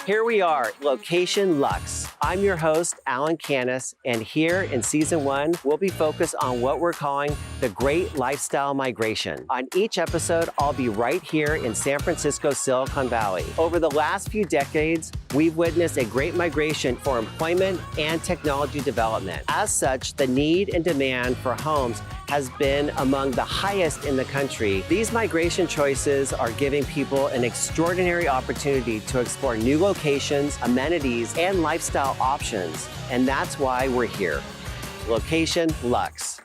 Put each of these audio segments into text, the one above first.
Here we are, location Luxe. I'm your host, Alan Canis, and here in season 1, we'll be focused on what we're calling the Great Lifestyle Migration. On each episode, I'll be right here in San Francisco, Silicon Valley. Over the last few decades, we've witnessed a great migration for employment and technology development. As such, the need and demand for homes has been among the highest in the country. These migration choices are giving people an extraordinary opportunity to explore new locations, amenities, and lifestyle options. And that's why we're here. Location Luxe.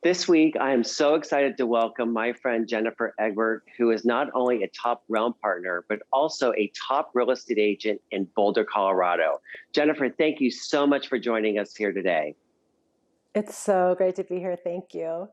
This week, I am so excited to welcome my friend Jennifer Egbert, who is not only a top realm partner, but also a top real estate agent in Boulder, Colorado. Jennifer, thank you so much for joining us here today. It's so great to be here. Thank you.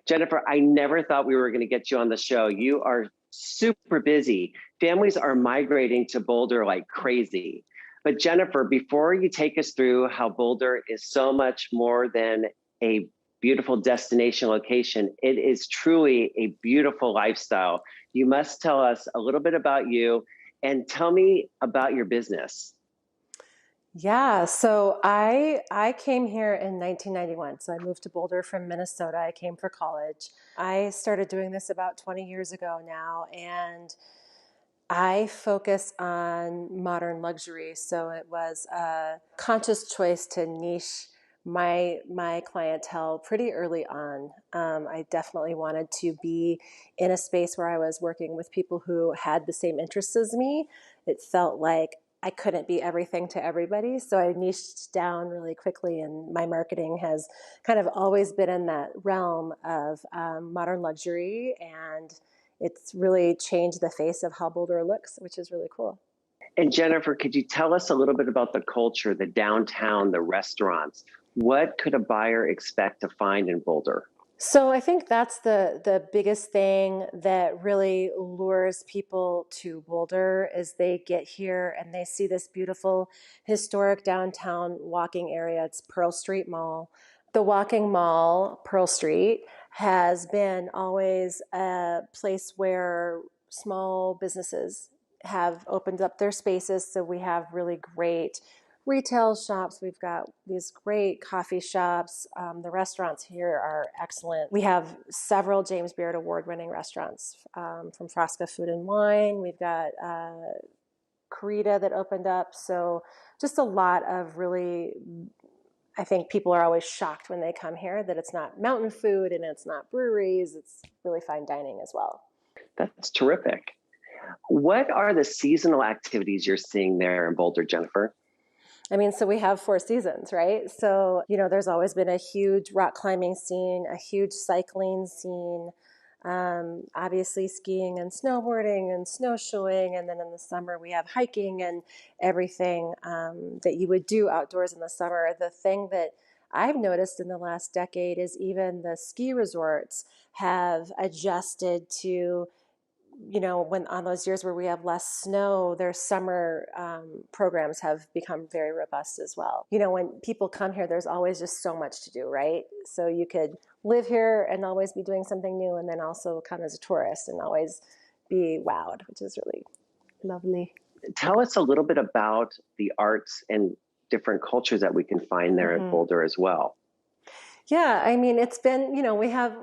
Jennifer, I never thought we were going to get you on the show. You are super busy. Families are migrating to Boulder like crazy. But Jennifer, before you take us through how Boulder is so much more than a beautiful destination location, it is truly a beautiful lifestyle. You must tell us a little bit about you and tell me about your business. Yeah, so I came here in 1991. So I moved to Boulder from Minnesota. I came for college. I started doing this about 20 years ago now, and I focus on modern luxury. So it was a conscious choice to niche my clientele pretty early on. I definitely wanted to be in a space where I was working with people who had the same interests as me. It felt like I couldn't be everything to everybody. So I niched down really quickly, and my marketing has kind of always been in that realm of modern luxury, and it's really changed the face of how Boulder looks, which is really cool. And Jennifer, could you tell us a little bit about the culture, the downtown, the restaurants? What could a buyer expect to find in Boulder? So I think that's the biggest thing that really lures people to Boulder is they get here and they see this beautiful historic downtown walking area. It's Pearl Street Mall. The walking mall, Pearl Street, has been always a place where small businesses have opened up their spaces. So we have really great retail shops. We've got these great coffee shops. The restaurants here are excellent. We have several James Beard award-winning restaurants from Frasca Food and Wine. We've got Corita that opened up. So just a lot of really, I think people are always shocked when they come here that it's not mountain food and it's not breweries. It's really fine dining as well. That's terrific. What are the seasonal activities you're seeing there in Boulder, Jennifer? I mean, so we have 4 seasons, right? So, there's always been a huge rock climbing scene, a huge cycling scene, obviously skiing and snowboarding and snowshoeing. And then in the summer, we have hiking and everything that you would do outdoors in the summer. The thing that I've noticed in the last decade is even the ski resorts have adjusted to when on those years where we have less snow, their summer programs have become very robust as well. When people come here, there's always just so much to do, right? So you could live here and always be doing something new, and then also come as a tourist and always be wowed, which is really lovely. Tell us a little bit about the arts and different cultures that we can find there at Boulder as well. Yeah, I mean, it's been, we have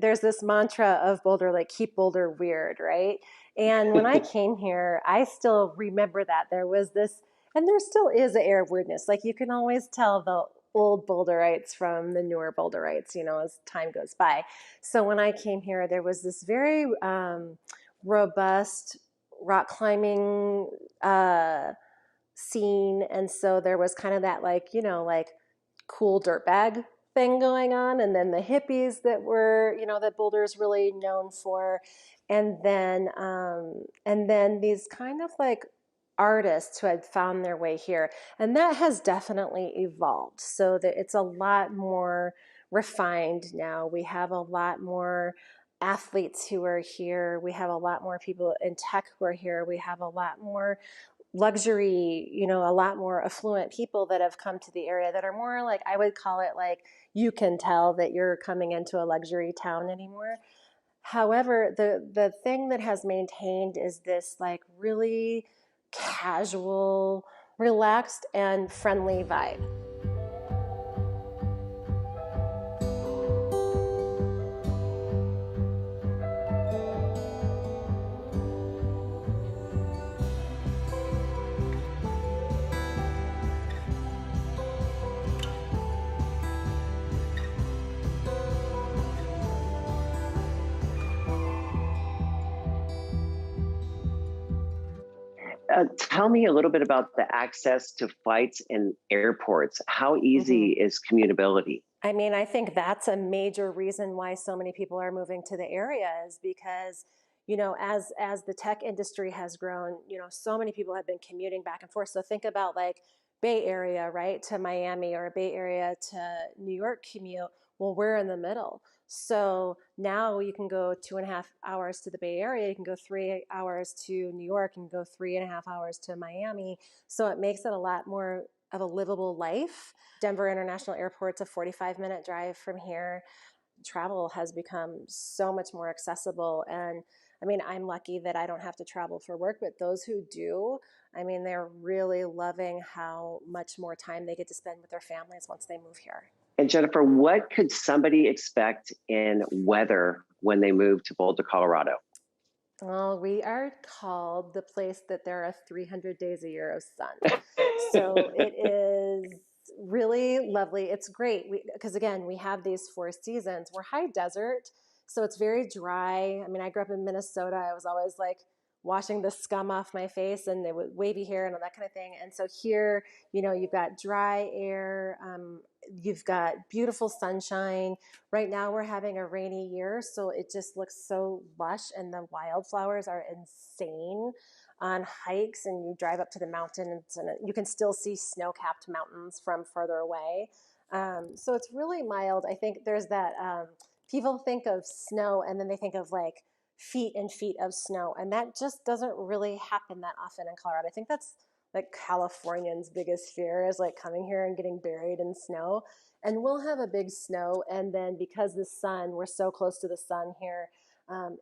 there's this mantra of Boulder, like keep Boulder weird, right? And when I came here, I still remember that there was this, and there still is an air of weirdness. Like you can always tell the old Boulderites from the newer Boulderites, as time goes by. So when I came here, there was this very robust rock climbing scene. And so there was kind of that like cool dirtbag thing going on, and then the hippies that were, that Boulder's really known for, and then these kind of like artists who had found their way here, and that has definitely evolved so that it's a lot more refined now. We have a lot more athletes who are here. We have a lot more people in tech who are here. We have a lot more luxury, a lot more affluent people that have come to the area that are more like, I would call it like, you can tell that you're coming into a luxury town anymore. However, the thing that has maintained is this like really casual, relaxed, and friendly vibe. Tell me a little bit about the access to flights and airports. How easy is commutability? I mean, I think that's a major reason why so many people are moving to the area is because, as the tech industry has grown, so many people have been commuting back and forth. So think about like Bay Area, right, to Miami, or Bay Area to New York commute. Well, we're in the middle. So now you can go 2.5 hours to the Bay Area, you can go 3 hours to New York, and go 3.5 hours to Miami. So it makes it a lot more of a livable life. Denver International Airport's a 45-minute drive from here. Travel has become so much more accessible. And I mean, I'm lucky that I don't have to travel for work, but those who do, I mean, they're really loving how much more time they get to spend with their families once they move here. And Jennifer, what could somebody expect in weather when they move to Boulder, Colorado? Well, we are called the place that there are 300 days a year of sun. So it is really lovely. It's great because, again, we have these 4 seasons. We're high desert, so it's very dry. I mean, I grew up in Minnesota. I was always like washing the scum off my face and it was wavy hair and all that kind of thing. And so here, you've got dry air. You've got beautiful sunshine. Right now we're having a rainy year, so it just looks so lush, and the wildflowers are insane on hikes, and you drive up to the mountains and you can still see snow-capped mountains from further away. So it's really mild. I think there's that, people think of snow and then they think of like feet and feet of snow, and that just doesn't really happen that often in Colorado. I think that's like Californians' biggest fear is like coming here and getting buried in snow. And we'll have a big snow, and then because the sun, we're so close to the sun here,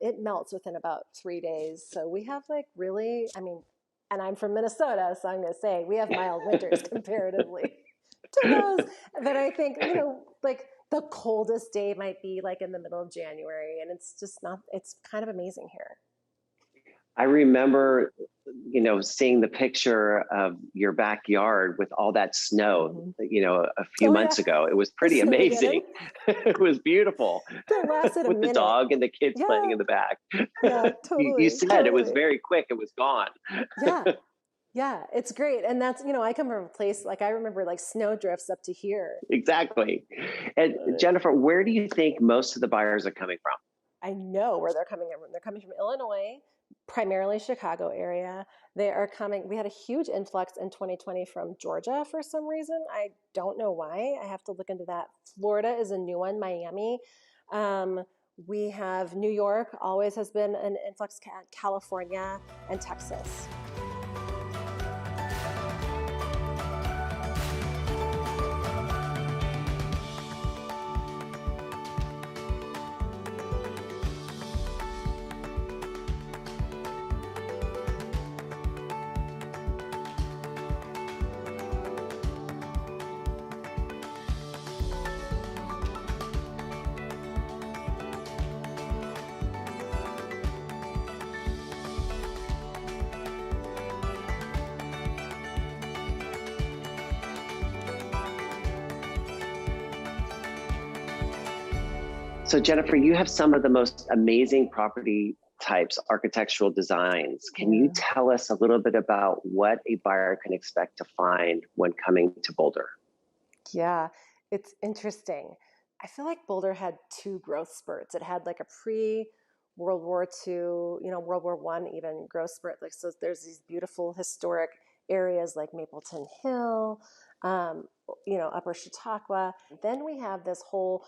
it melts within about 3 days. So we have like really, I mean, and I'm from Minnesota, so I'm going to say we have mild winters comparatively to those. But I think, like the coldest day might be like in the middle of January, and it's just not, it's kind of amazing here. I remember, seeing the picture of your backyard with all that snow, a few months ago. It was pretty amazing. It was beautiful. That lasted a with minute. The dog and the kids playing in the back. Yeah, totally. You said it was very quick. It was gone. Yeah, it's great. And that's, I come from a place, like I remember like snow drifts up to here. Exactly. And Jennifer, where do you think most of the buyers are coming from? I know where they're coming from. They're coming from Illinois, primarily Chicago area. They are coming. We had a huge influx in 2020 from Georgia for some reason. I don't know why. I have to look into that. Florida is a new one, Miami. We have New York, always has been an influx, California, and Texas. So Jennifer, you have some of the most amazing property types, architectural designs. Can you tell us a little bit about what a buyer can expect to find when coming to Boulder? Yeah, it's interesting. I feel like Boulder had 2 growth spurts. It had like a pre-World War II, World War I even growth spurt. Like, so there's these beautiful historic areas like Mapleton Hill, Upper Chautauqua. Then we have this whole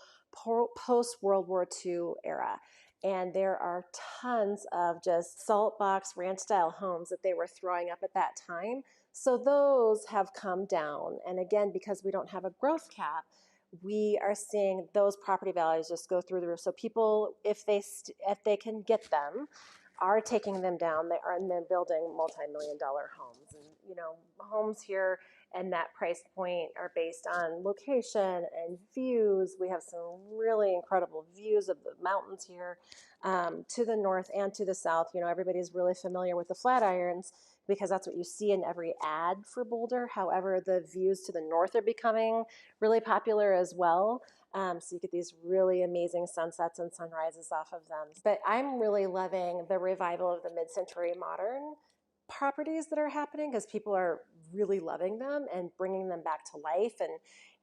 post-World War II era. And there are tons of just salt box ranch style homes that they were throwing up at that time. So those have come down. And again, because we don't have a growth cap, we are seeing those property values just go through the roof. So people, if they can get them, are taking them down. They are, and then building multi-million-dollar homes. And homes here and that price point are based on location and views. We have some really incredible views of the mountains here, to the north and to the south. Everybody's really familiar with the Flatirons because that's what you see in every ad for Boulder. However, the views to the north are becoming really popular as well. So you get these really amazing sunsets and sunrises off of them. But I'm really loving the revival of the mid-century modern properties that are happening because people are really loving them and bringing them back to life. And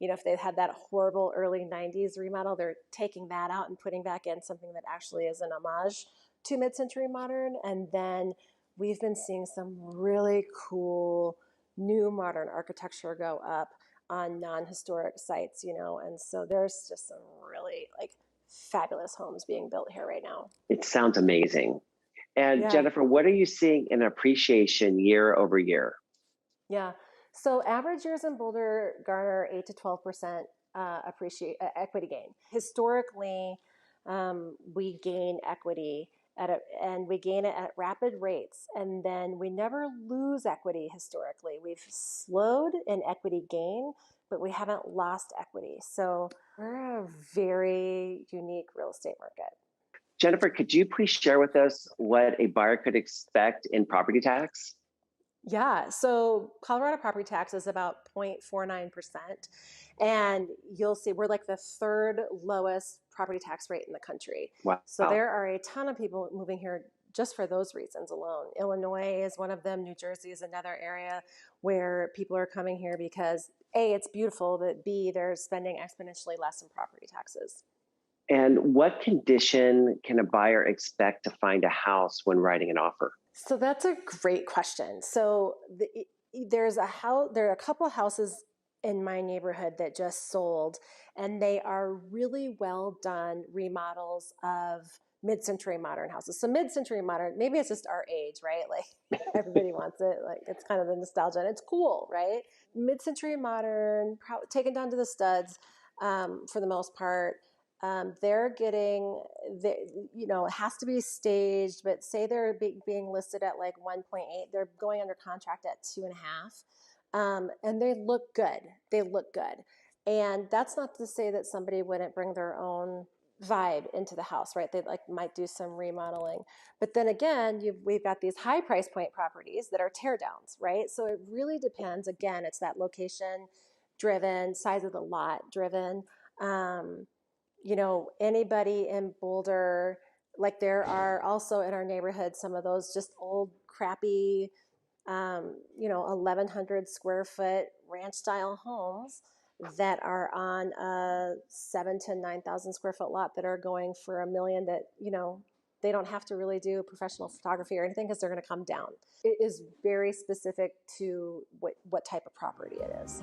if they've had that horrible early 90s remodel, they're taking that out and putting back in something that actually is an homage to mid-century modern. And then we've been seeing some really cool new modern architecture go up on non-historic sites, and so there's just some really fabulous homes being built here right now. It sounds amazing. And Yeah. Jennifer, what are you seeing in appreciation year over year? Yeah. So average years in Boulder garner 8 to 12% equity gain. Historically, we gain equity and we gain it at rapid rates, and then we never lose equity historically. We've slowed in equity gain, but we haven't lost equity. So we're a very unique real estate market. Jennifer, could you please share with us what a buyer could expect in property tax? Yeah, so Colorado property tax is about 0.49%. And you'll see we're like the third lowest property tax rate in the country. Wow. So there are a ton of people moving here just for those reasons alone. Illinois is one of them. New Jersey is another area where people are coming here because A, it's beautiful, but B, they're spending exponentially less in property taxes. And what condition can a buyer expect to find a house when writing an offer? So that's a great question. So there are a couple houses in my neighborhood that just sold, and they are really well done remodels of mid-century modern houses. So mid-century modern, maybe it's just our age, right? Like everybody wants it. Like it's kind of the nostalgia, and it's cool, right? Mid-century modern, taken down to the studs, for the most part. They're getting, it has to be staged, but say they're being listed at like 1.8, they're going under contract at 2.5. And they look good. They look good. And that's not to say that somebody wouldn't bring their own vibe into the house, right? They might do some remodeling. But then again, we've got these high price point properties that are tear downs, right? So it really depends. Again, it's that location driven, size of the lot driven. Anybody in Boulder, like there are also in our neighborhood, some of those just old crappy, 1,100 square foot ranch style homes that are on a 7,000 to 9,000 square foot lot that are going for $1 million that, they don't have to really do professional photography or anything because they're going to come down. It is very specific to what type of property it is.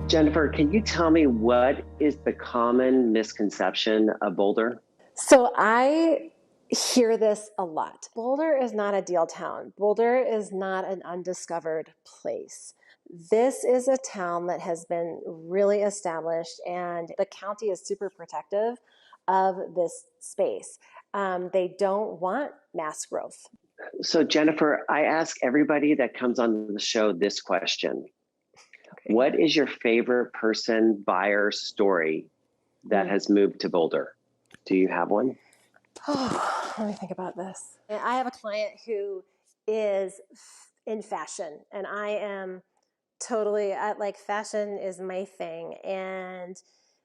Jennifer, can you tell me what is the common misconception of Boulder? So I hear this a lot. Boulder is not a deal town. Boulder is not an undiscovered place. This is a town that has been really established, and the county is super protective of this space. They don't want mass growth. So Jennifer, I ask everybody that comes on the show this question. Okay. What is your favorite person, buyer story that has moved to Boulder? Do you have one? Oh, let me think about this. I have a client who is in fashion, and I am totally fashion is my thing. And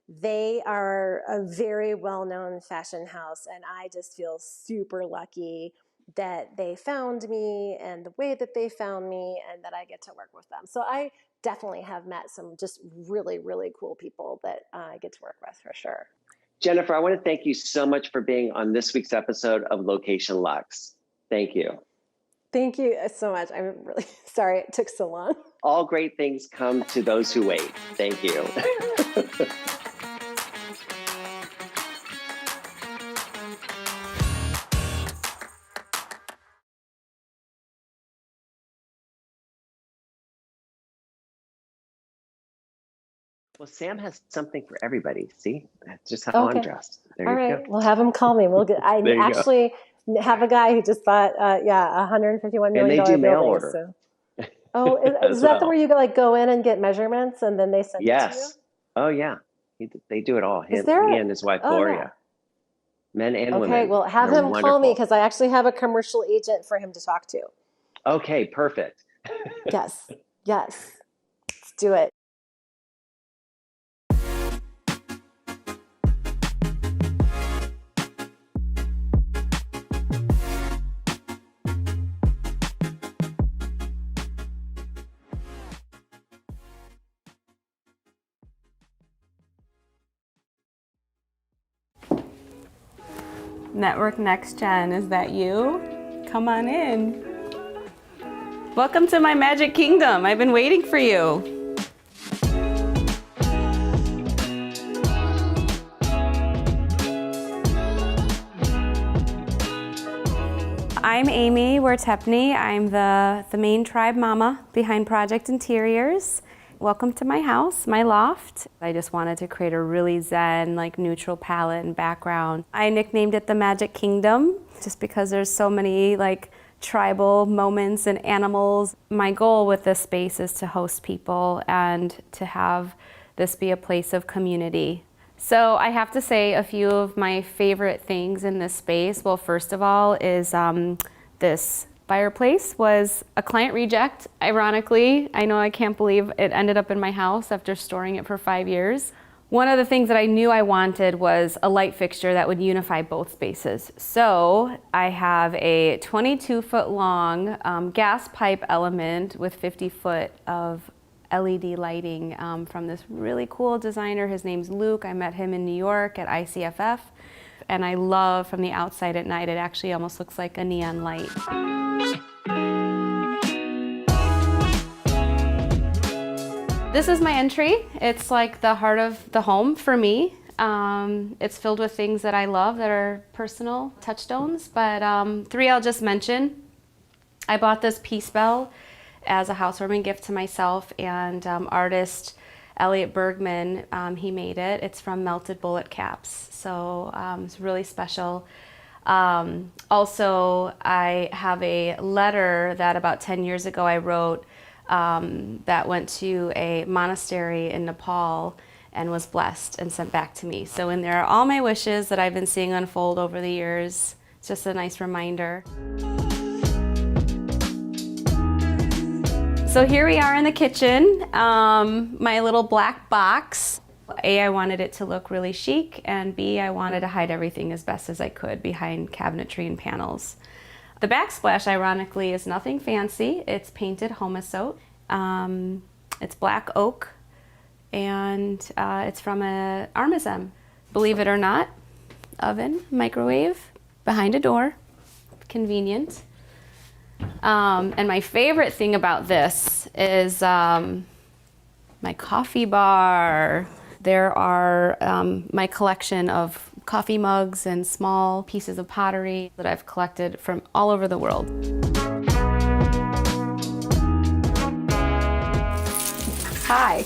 they are a very well-known fashion house, and I just feel super lucky that they found me and the way that they found me and that I get to work with them. So I definitely have met some just really, really cool people that I get to work with for sure. Jennifer, I want to thank you so much for being on this week's episode of Location Luxe. Thank you. Thank you so much. I'm really sorry it took so long. All great things come to those who wait. Thank you. Well, Sam has something for everybody. See, that's just how I'm Okay. dressed. There All you right. go. We'll have him call me. I There you go. actually have a guy who just bought, a $151 And they million do mail building. order So, oh, is as that the where well. you go in and get measurements and then they send it to you? Yes. Oh, yeah. They do it all. Is He there? and his wife, Oh, yeah. Gloria, men and Okay. women. Well, have They're him call me wonderful. because I actually have a commercial agent for him to talk to. Okay, perfect. Yes. Yes. Let's do it. Network Next Gen, is that you? Come on in. Welcome to my magic kingdom. I've been waiting for you. I'm Aimee Wertepny. I'm the main tribe mama behind Project Interiors. Welcome to my house, my loft. I just wanted to create a really zen, like neutral palette and background. I nicknamed it the Magic Kingdom just because there's so many like tribal moments and animals. My goal with this space is to host people and to have this be a place of community. So I have to say a few of my favorite things in this space. Well, first of all is this fireplace was a client reject, ironically. I know, I can't believe it ended up in my house after storing it for 5 years. One of the things that I knew I wanted was a light fixture that would unify both spaces. So I have a 22-foot long gas pipe element with 50-foot of LED lighting from this really cool designer. His name's Luxe. I met him in New York at ICFF. And I love from the outside at night, it actually almost looks like a neon light. This is my entry. It's like the heart of the home for me. It's filled with things that I love that are personal touchstones, but 3 I'll just mention. I bought this peace bell as a housewarming gift to myself, and artist Elliot Bergman, he made it. It's from melted bullet caps, so it's really special. Also, I have a letter that about 10 years ago I wrote that went to a monastery in Nepal and was blessed and sent back to me. So in there are all my wishes that I've been seeing unfold over the years. It's just a nice reminder. So here we are in the kitchen, my little black box. A, I wanted it to look really chic, and B, I wanted to hide everything as best as I could behind cabinetry and panels. The backsplash, ironically, is nothing fancy. It's painted Homosote. It's black oak, and it's from a Armazem. Believe it or not, oven, microwave, behind a door, convenient. And my favorite thing about this is my coffee bar. There are my collection of coffee mugs and small pieces of pottery that I've collected from all over the world. Hi.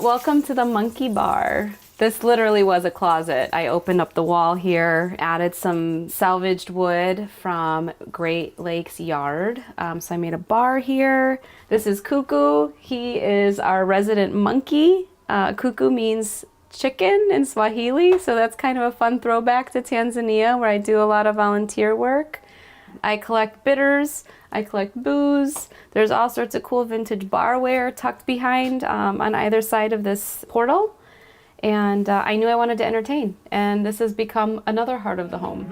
Welcome to the monkey bar. This literally was a closet. I opened up the wall here, added some salvaged wood from Great Lakes Yard. So I made a bar here. This is Cuckoo. He is our resident monkey. Cuckoo means chicken in Swahili, so that's kind of a fun throwback to Tanzania, where I do a lot of volunteer work. I collect bitters, I collect booze. There's all sorts of cool vintage barware tucked behind on either side of this portal. And I knew I wanted to entertain, and this has become another heart of the home.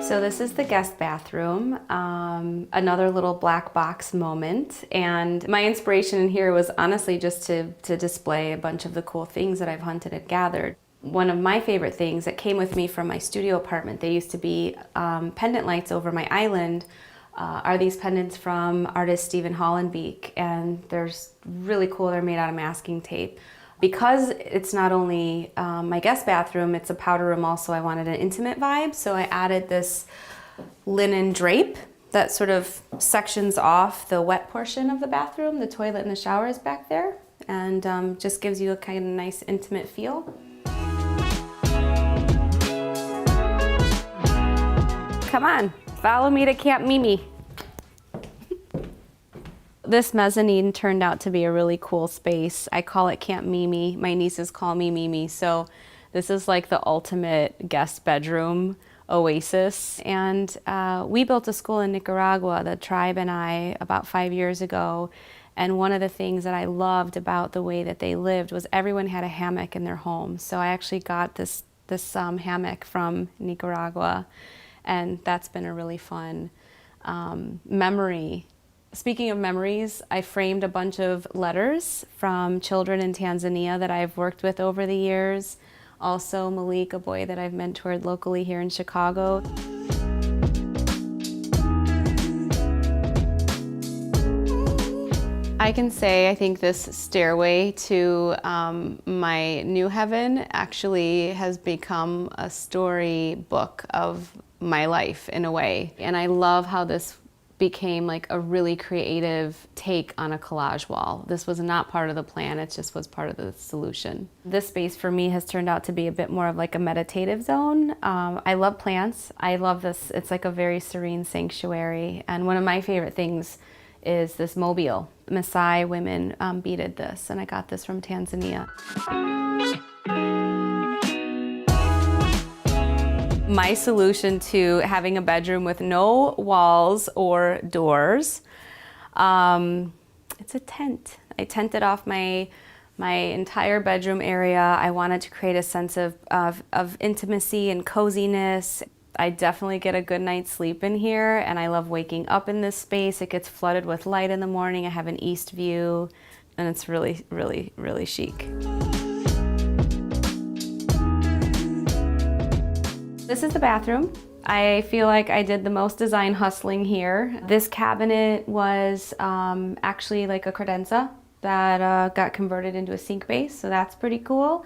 So this is the guest bathroom, another little black box moment. And my inspiration in here was honestly just to display a bunch of the cool things that I've hunted and gathered. One of my favorite things that came with me from my studio apartment, they used to be pendant lights over my island, are these pendants from artist Stephen Hollenbeek, and they're really cool. They're made out of masking tape. Because it's not only my guest bathroom, it's a powder room also, I wanted an intimate vibe, so I added this linen drape that sort of sections off the wet portion of the bathroom. The toilet and the shower is back there, and just gives you a kind of nice intimate feel. Come on, follow me to Camp Mimi. This mezzanine turned out to be a really cool space. I call it Camp Mimi. My nieces call me Mimi. So this is like the ultimate guest bedroom oasis. And we built a school in Nicaragua, the tribe and I, about 5 years ago. And one of the things that I loved about the way that they lived was everyone had a hammock in their home. So I actually got this hammock from Nicaragua, and that's been a really fun memory. Speaking of memories, I framed a bunch of letters from children in Tanzania that I've worked with over the years. Also Malik, a boy that I've mentored locally here in Chicago. I can say I think this stairway to my new heaven actually has become a storybook of my life in a way. And I love how this became like a really creative take on a collage wall. This was not part of the plan, it just was part of the solution. This space for me has turned out to be a bit more of like a meditative zone. I love plants. I love this. It's like a very serene sanctuary. And one of my favorite things is this mobile. Maasai women beaded this, and I got this from Tanzania. My solution to having a bedroom with no walls or doors, it's a tent. I tented off my entire bedroom area. I wanted to create a sense of intimacy and coziness. I definitely get a good night's sleep in here, and I love waking up in this space. It gets flooded with light in the morning. I have an east view, and it's really, really, really chic. This is the bathroom. I feel like I did the most design hustling here. This cabinet was actually like a credenza that got converted into a sink base, so that's pretty cool.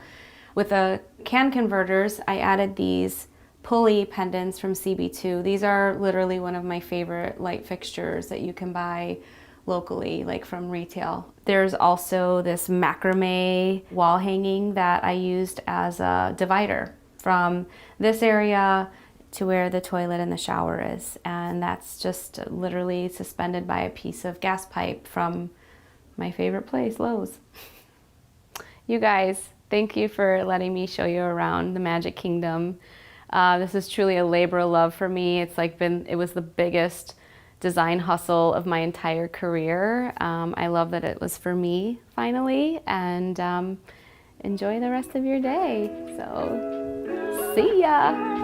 With the can converters, I added these pulley pendants from CB2. These are literally one of my favorite light fixtures that you can buy locally, like from retail. There's also this macrame wall hanging that I used as a divider from this area to where the toilet and the shower is. And that's just literally suspended by a piece of gas pipe from my favorite place, Lowe's. You guys, thank you for letting me show you around the Magic Kingdom. This is truly a labor of love for me. It was the biggest design hustle of my entire career. I love that it was for me finally, and enjoy the rest of your day. So, see ya.